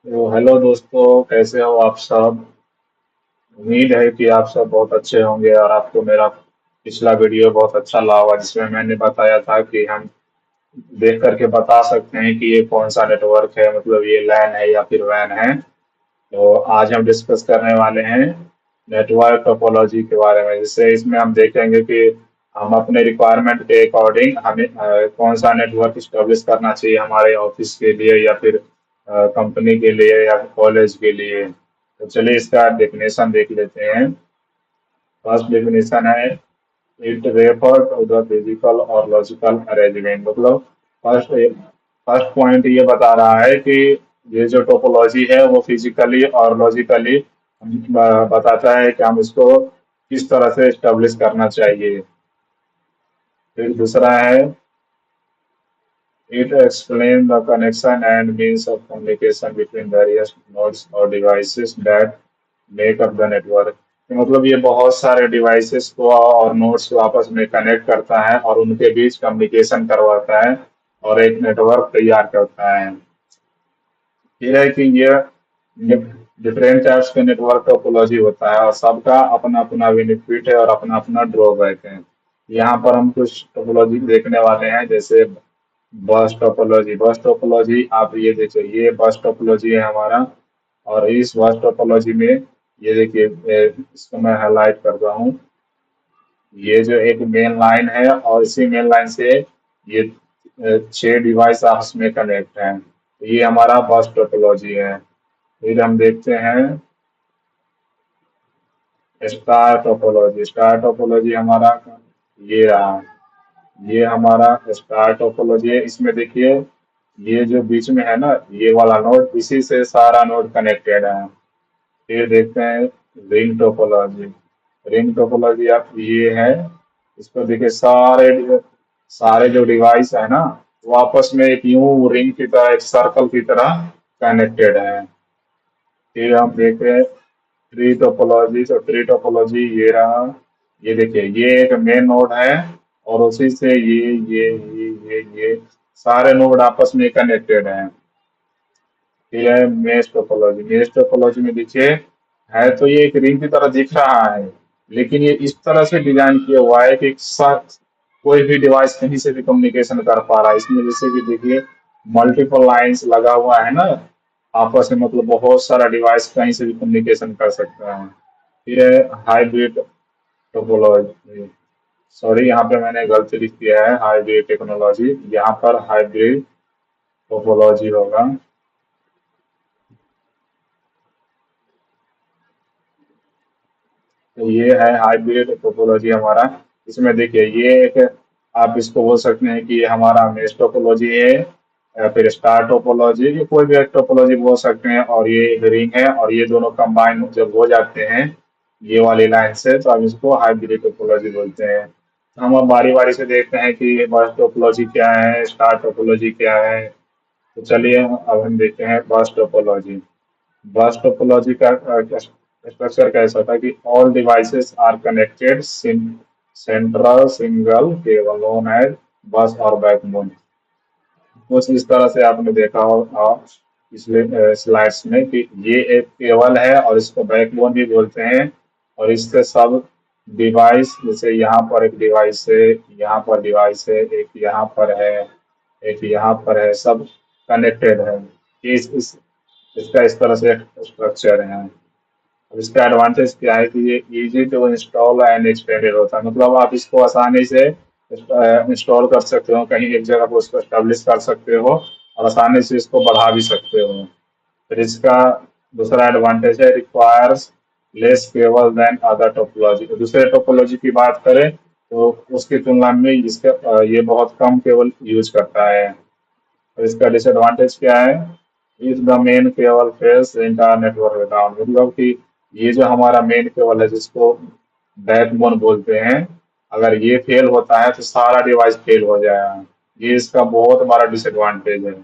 तो हेलो दोस्तों, कैसे हो आप सब। उम्मीद है कि आप सब बहुत अच्छे होंगे और आपको मेरा पिछला वीडियो बहुत अच्छा लगा होगा, जिसमें मैंने बताया था कि हम देख करके बता सकते हैं कि ये कौन सा नेटवर्क है, मतलब ये लैन है या फिर वैन है। तो आज हम डिस्कस करने वाले हैं नेटवर्क टोपोलॉजी के बारे में, जिससे इसमें हम देखेंगे कि हम अपने रिक्वायरमेंट के अकॉर्डिंग हमें कौन सा नेटवर्क स्टेब्लिश करना चाहिए हमारे ऑफिस के लिए या फिर कंपनी के लिए या कॉलेज के लिए। तो चलिए इसका डेफिनेशन देख लेते हैं। फर्स्ट डेफिनेशन है, it refer to the physical और लॉजिकल अरेंजमेंट। मतलब फर्स्ट फर्स्ट पॉइंट ये बता रहा है कि ये जो टोपोलॉजी है वो फिजिकली और लॉजिकली बताता है कि हम इसको किस तरह से एस्टेब्लिश करना चाहिए। फिर दूसरा है, it explain the connection and means of communication between various nodes और devices that make up the network. मतलब ये बहुत सारे डिवाइसेस को और नोड्स को आपस में कनेक्ट करता है और उनके बीच कम्युनिकेशन करवाता है और एक नेटवर्क तैयार करता है। फिर है कि ये डिफरेंट टाइप्स के नेटवर्क टोपोलॉजी होता है और सबका अपना अपना बेनिफिट है और अपना अपना ड्रॉबैक है। यहाँ पर हम कुछ टोपोलॉजी देखने वाले हैं, जैसे बस टोपोलॉजी आप ये देखिए, ये बस टोपोलॉजी है हमारा। और इस बस टोपोलॉजी में ये देखिए, इसको मैं हाईलाइट कर रहा हूँ। ये जो एक मेन लाइन है और इसी मेन लाइन से ये 6 डिवाइस आपस में कनेक्ट हैं, तो ये हमारा बस टोपोलॉजी है। फिर हम देखते हैं स्टार टोपोलॉजी हमारा ये रहा। ये हमारा स्टार टोपोलॉजी है। इसमें देखिए, ये जो बीच में है ना, ये वाला नोड, इसी से सारा नोड कनेक्टेड है। फिर देखते हैं रिंग टोपोलॉजी। रिंग टोपोलॉजी आप ये है, इसको देखिए, सारे सारे जो डिवाइस है ना, वो आपस में एक यूं रिंग की तरह, एक सर्कल की तरह कनेक्टेड है। फिर हम देखते हैं ट्री टोपोलॉजी। तो ट्री टोपोलॉजी ये रहा। ये देखिए, ये एक मेन नोड है और उसी से ये सारे नोड आपस में कनेक्टेड हैं। फिर है मेश टोपोलॉजी। मेश टोपोलॉजी में देखिए, है तो ये एक रिंग की तरह दिख रहा है, लेकिन ये इस तरह से डिजाइन किया हुआ है कि एक साथ कोई भी डिवाइस कहीं से भी कम्युनिकेशन कर पा रहा है। इसमें जैसे कि देखिए, मल्टीपल लाइंस लगा हुआ है ना आपस में, मतलब बहुत सारा डिवाइस कहीं से भी कम्युनिकेशन कर सकता है। फिर है हाइब्रिड टोपोलॉजी। सॉरी, यहाँ पे मैंने गलती लिख दिया है, हाइब्रिड टेक्नोलॉजी, यहाँ पर हाइब्रिड टोपोलॉजी होगा। तो ये है हाइब्रिड टोपोलॉजी हमारा। इसमें देखिए, ये एक, आप इसको बोल सकते हैं कि ये हमारा मेष टोपोलॉजी है या फिर स्टार टोपोलॉजी, ये कोई भी एक टोपोलॉजी बोल सकते हैं। और ये एक रिंग है और ये दोनों कंबाइन जब हो जाते हैं ये वाली लाइन से, तो हम इसको हाइब्रिड टोपोलॉजी बोलते हैं। हम अब बारी बारी से देखते हैं कि बस टोपोलॉजी क्या है, स्टार टोपोलॉजी क्या है। तो चलिए अब हम देखते हैं बस टोपोलॉजी। बस टोपोलॉजी का स्ट्रक्चर कैसा था कि all devices are connected central single cable known as bus और बैकबोन। कुछ इस तरह से आपने देखा होगा पिछले स्लाइड्स में कि ये एक केबल है और इसको बैकबोन भी बोलते हैं। और इससे सब डिवाइस, जैसे यहाँ पर एक डिवाइस है, यहाँ पर डिवाइस है, एक यहाँ पर है, एक यहाँ पर है, सब कनेक्टेड है। इसका इस तरह से स्ट्रक्चर है। अब इसका एडवांटेज क्या है कि ये easy to install and extended होता है। मतलब आप इसको आसानी से इंस्टॉल कर सकते हो, कहीं एक जगह पर उसको स्टेब्लिश कर सकते हो और आसानी से इसको बढ़ा भी सकते हो। फिर इसका दूसरा एडवांटेज है, requires less cable than other topology. तो दूसरे टोपोलॉजी की बात करें तो उसकी तुलना में इसका ये बहुत कम केबल यूज करता है। और इसका डिसएडवांटेज क्या है, if the main cable fails entire network down. मतलब कि ये जो हमारा मेन केबल है, जिसको बैकबोन बोलते हैं, अगर ये फेल होता है तो सारा डिवाइस फेल हो जाएगा। ये इसका बहुत बड़ा डिसएडवांटेज है।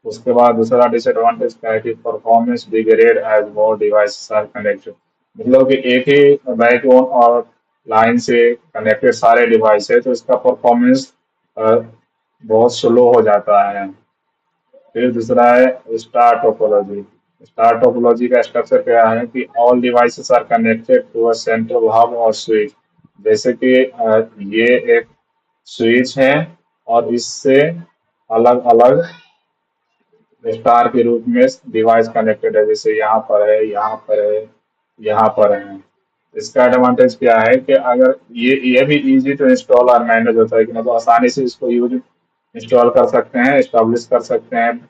उसके बाद दूसरा डिसएडवांटेज क्या है कि performance degrade as more device are connected. मतलब कि एक ही बैकबोन और लाइन से कनेक्टेड सारे डिवाइस है, तो इसका परफॉर्मेंस बहुत स्लो हो जाता है। फिर दूसरा है स्टार टोपोलॉजी। स्टार टोपोलॉजी का स्ट्रक्चर क्या है कि all devices are connected to a central hub और स्विच। जैसे कि ये एक स्विच है और इससे अलग अलग स्टार के रूप में डिवाइस कनेक्टेड है, जैसे यहाँ पर है, यहाँ पर है, यहाँ पर है। इसका एडवांटेज क्या है कि अगर ये भी इजी टू इंस्टॉल और मैनेज होता है कि मतलब आसानी से इसको यूज इंस्टॉल कर सकते हैं, एस्टेब्लिश कर सकते हैं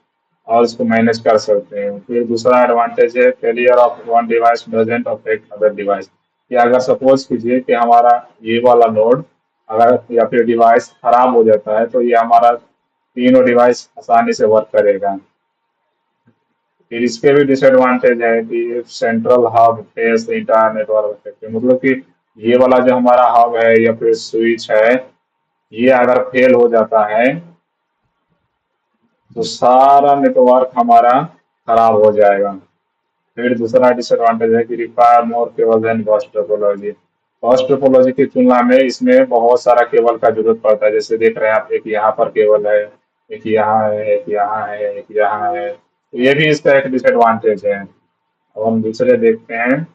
और इसको मैनेज कर सकते हैं। फिर दूसरा एडवांटेज है failure of one device doesn't affect other device, कि अगर सपोज कीजिए कि हमारा ये वाला नोड अगर या फिर डिवाइस खराब हो जाता है तो ये हमारा तीनों डिवाइस आसानी से वर्क करेगा। फिर इसके भी डिसएडवांटेज है कि central hub face entire network affect, मतलब कि ये वाला जो हमारा हब है या फिर स्विच है, ये अगर फेल हो जाता है तो सारा नेटवर्क हमारा खराब हो जाएगा। फिर दूसरा डिसएडवांटेज है कि require more cable than bus topology. Bus topology की तुलना में इसमें बहुत सारा केबल का जरूरत पड़ता है, जैसे देख रहे हैं आप, एक यहाँ पर केबल है, एक यहाँ है, एक यहाँ है, एक यहाँ है, तो ये भी इसका एक डिसएडवांटेज है। अब हम दूसरे देखते हैं,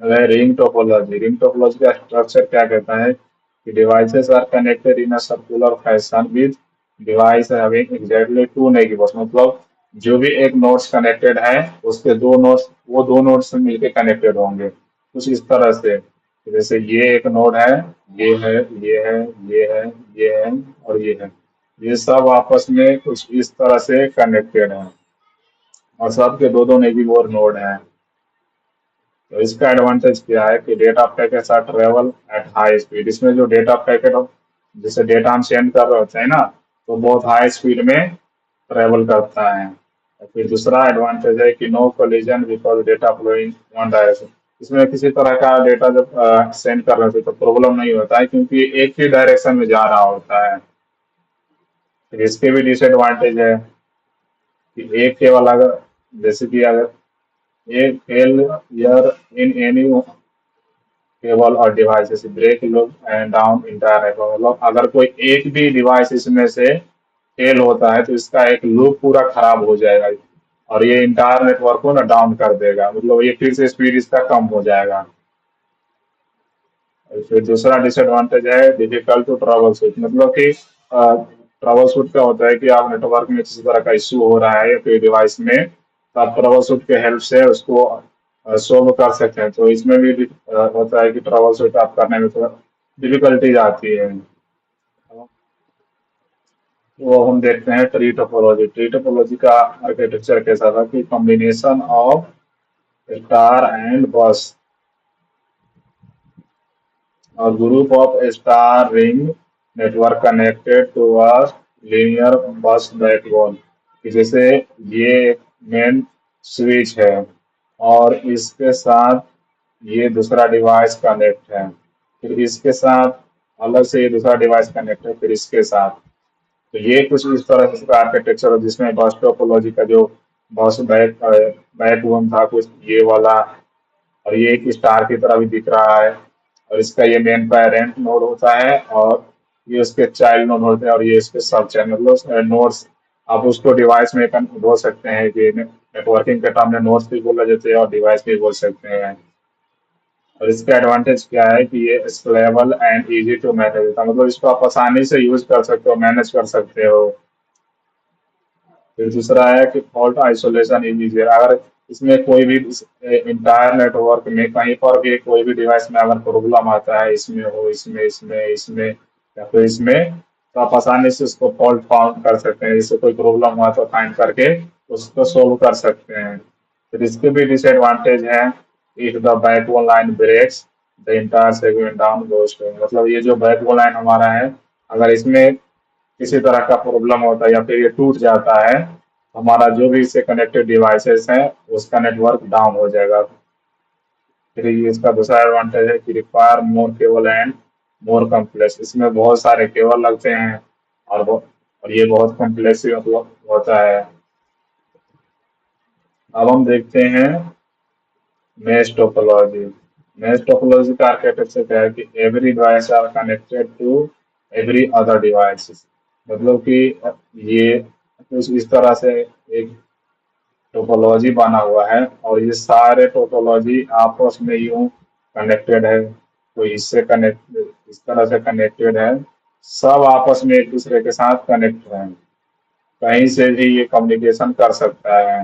रिंग टोपोलॉजी। रिंग टोपोलॉजी का स्ट्रक्चर क्या कहता है कि devices are connected in a circular fashion with device having exactly two negatives, मतलब जो भी एक नोड्स कनेक्टेड है उसके दो नोड्स, वो दो नोड्स से मिलकर कनेक्टेड होंगे कुछ इस तरह से। जैसे ये एक नोड है, ये है, ये है, ये है, ये है और ये है, ये सब आपस में कुछ इस तरह से कनेक्टेड है और सबके दो दो नेगेटिव नोड हैं। तो इसका एडवांटेज क्या है कि data packets are travel at high speed. इसमें जो डेटा पैकेट, जैसे डेटा हम सेंड कर रहे होते हैं ना, तो बहुत हाई स्पीड में ट्रेवल करता है। और फिर दूसरा एडवांटेज है कि no collision because data flowing one direction. इसमें किसी तरह का डेटा जब सेंड कर रहे होते हैं तो प्रॉब्लम नहीं होता है, क्योंकि एक ही डायरेक्शन में जा रहा होता है। फिर इसके भी डिसएडवांटेज है कि एक केवल अगर, जैसे कि अगर एक फेलियर इन एनी केबल और devices break loop and down entire network, मतलब अगर कोई एक भी डिवाइस इसमें से फेल होता है तो इसका एक लूप पूरा खराब हो जाएगा और ये इंटायर नेटवर्क को ना डाउन कर देगा, मतलब ये फिर से स्पीड इसका कम हो जाएगा। और फिर दूसरा डिसएडवांटेज है डिफिकल्ट टू ट्रबल शूट, मतलब कि ट्रबल शूट क्या होता है कि आप नेटवर्क में किसी तरह का इश्यू हो रहा है या फिर डिवाइस में, तो आप ट्रबल शूट के हेल्प से उसको सोल्व कर सकते हैं। तो इसमें भी होता है कि ट्रबल शूट आप करने में थोड़ा डिफिकल्टीज आती है। वो हम देखते हैं ट्री टोपोलॉजी। ट्री टोपोलॉजी का आर्किटेक्चर कैसा था कि combination of star and bus और group of star ring network connected to a linear bus backbone. कि जैसे ये एक मेन स्विच है और इसके साथ ये दूसरा डिवाइस कनेक्ट है, फिर इसके साथ अलग से ये दूसरा डिवाइस कनेक्ट है, फिर इसके साथ। तो ये कुछ इस तरह से आर्किटेक्चर है जिसमें बस टोपोलॉजी का जो बस बैकबोन था कुछ ये वाला, और ये एक स्टार की तरह भी दिख रहा है, और इसका ये मेन पेरेंट नोड होता है और ये उसके चाइल्ड नोड होते हैं और ये इसके सब चाइल्ड मतलब नोड्स। आप उसको डिवाइस में बोल सकते हैं कि नेटवर्किंग के टर्म में नोड्स भी बोला जाते हैं और डिवाइस भी बोल सकते हैं। और इसका एडवांटेज क्या है कि ये scalable and easy to manage होता है, मतलब इसको आप आसानी से यूज कर सकते हो, मैनेज कर सकते हो। फिर दूसरा है कि फॉल्ट आइसोलेशन इज इजियर। अगर इसमें कोई भी इंटायर नेटवर्क में कहीं पर भी कोई भी डिवाइस में अगर प्रॉब्लम आता है, इसमें हो, इसमें या फिर इसमें, तो आप आसानी से उसको फॉल्ट फाउंड कर सकते हैं, जैसे कोई प्रॉब्लम हुआ तो फाइंड करके उसको सोल्व कर सकते हैं। फिर इसके भी डिसएडवांटेज है, if the backbone line breaks the entire segment down goes to, मतलब ये जो बैकबोन लाइन हमारा है, अगर इसमें किसी तरह का प्रॉब्लम होता है या फिर ये टूट जाता है, हमारा जो भी इससे कनेक्टेड डिवाइसेस हैं उसका नेटवर्क डाउन हो जाएगा। फिर ये इसका दूसरा एडवांटेज है कि require more cable and more complex. इसमें बहुत सारे केबल लगते हैं और ये बहुत कम्प्लेक्स मतलब होता है। अब हम देखते हैं मेश टोपोलॉजी। मेश टोपोलॉजी का आर्किटेक्चर क्या है कि every device are connected to every other device, मतलब कि ये कुछ इस तरह से एक टोपोलॉजी बना हुआ है और ये सारे टोपोलॉजी आपस में यूं कनेक्टेड है, कोई इससे कनेक्ट, इस तरह से कनेक्टेड है, सब आपस में एक दूसरे के साथ कनेक्ट है, कहीं से भी ये कम्युनिकेशन कर सकता है,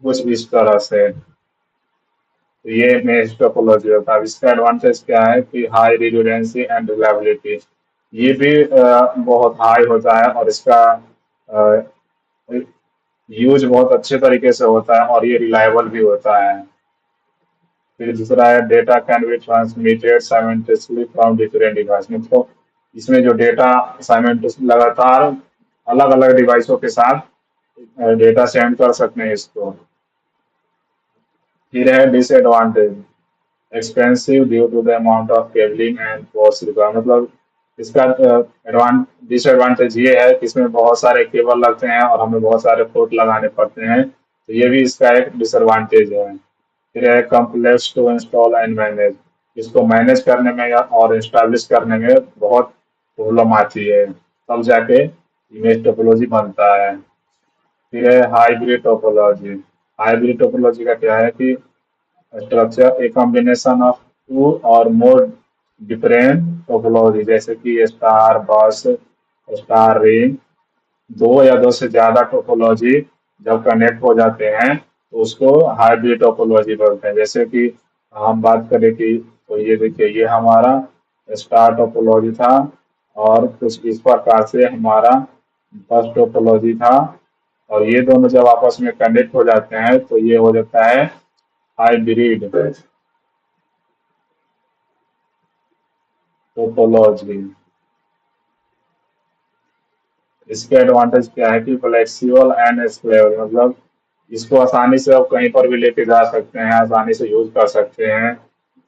कुछ इस तरह से। तो ये मेष टोपोलॉजी होता है। इसका एडवांटेज क्या है कि हाई रिडंडेंसी एंड रिलायबिलिटी, ये भी बहुत हाई होता है और इसका यूज बहुत अच्छे तरीके से होता है और ये रिलायबल भी होता है। फिर दूसरा है data can be transmitted simultaneously from different device, मतलब इसमें जो डेटा साइमल्टेनियसली लगातार अलग अलग डिवाइसों के साथ डेटा सेंड कर सकते हैं इसको। फिर है disadvantage, expensive due to the amount of cabling and ports required, मतलब इसका डिसएडवांटेज ये है कि इसमें बहुत सारे केबल लगते हैं और हमें बहुत सारे पोर्ट लगाने पड़ते हैं, तो ये भी इसका एक डिसएडवांटेज है। फिर है complex to install and manage, इसको मैनेज करने में और इंस्टॉलिश करने में बहुत प्रॉब्लम आती है, तब जाके इमेज टोपोलॉजी बनता है। फिर है हाइब्रिड टोपोलॉजी, हाइब्रिड टोपोलॉजी का क्या है कि structure a combination of two और मोर डिफरेंट टोपोलॉजी, जैसे कि स्टार बस, स्टार रिंग, दो या दो से ज्यादा टोपोलॉजी जब कनेक्ट हो जाते हैं तो उसको हाइब्रिड टोपोलॉजी बोलते हैं। जैसे कि हम बात करें कि तो ये देखिए, ये हमारा स्टार टोपोलॉजी था और कुछ इस प्रकार से हमारा बस टोपोलॉजी था, और ये दोनों जब आपस में कनेक्ट हो जाते हैं तो ये हो जाता है हाइब्रिड टोपोलॉजी। इसके एडवांटेज क्या है कि फ्लेक्सिबल एंड स्केलेबल, मतलब इसको आसानी से आप कहीं पर भी लेके जा सकते हैं, आसानी से यूज कर सकते हैं।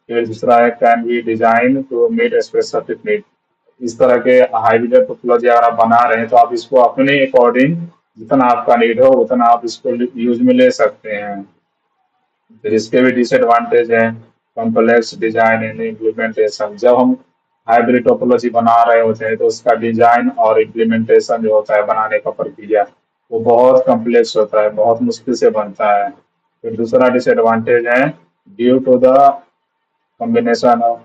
फिर दूसरा है can be design to meet specific need, इस तरह के हाइब्रिड टोपोलॉजी अगर आप बना रहे हैं तो आप इसको अपने अकॉर्डिंग जितना आपका नीड हो उतना आप इसको यूज में ले सकते हैं। फिर इसके भी डिसएडवांटेज है, कॉम्प्लेक्स डिजाइन एंड इम्प्लीमेंटेशन, जब हम हाइब्रिड टोपोलॉजी बना रहे होते हैं तो उसका डिजाइन और इम्प्लीमेंटेशन जो होता है, बनाने का प्रक्रिया, वो बहुत कॉम्प्लेक्स होता है, बहुत मुश्किल से बनता है। फिर दूसरा डिसएडवांटेज है due to the combination of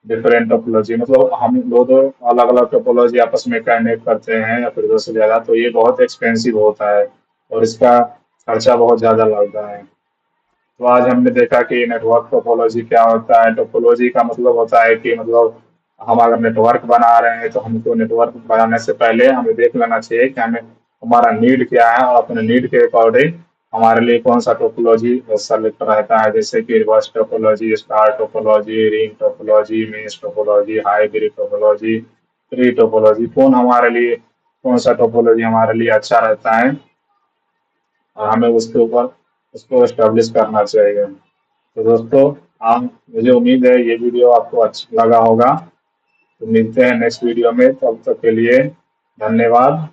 different topology, मतलब हम दो अलग अलग टोपोलॉजी आपस में कनेक्ट करते हैं या फिर दो से ज्यादा, तो ये बहुत एक्सपेंसिव होता है और इसका खर्चा बहुत ज्यादा लगता है। तो आज हमने देखा कि नेटवर्क टोपोलॉजी क्या होता है। टोपोलॉजी का मतलब होता है कि मतलब हम अगर नेटवर्क बना रहे हैं तो हमको नेटवर्क बनाने से पहले हमें देख लेना चाहिए कि हमें हमारा नीड क्या है और अपने नीड के अकॉर्डिंग हमारे लिए कौन सा टोपोलॉजी सेलेक्ट रहता है, जैसे कि reverse topology, star topology, ring topology, mesh topology, hybrid topology, tree topology, कौन हमारे लिए, कौन सा टोपोलॉजी हमारे लिए अच्छा रहता है और हमें उसके ऊपर उसको एस्टेब्लिश करना चाहिए। तो दोस्तों, आप, मुझे उम्मीद है ये वीडियो आपको अच्छा लगा होगा। तो मिलते हैं नेक्स्ट वीडियो में, तब तक के लिए धन्यवाद।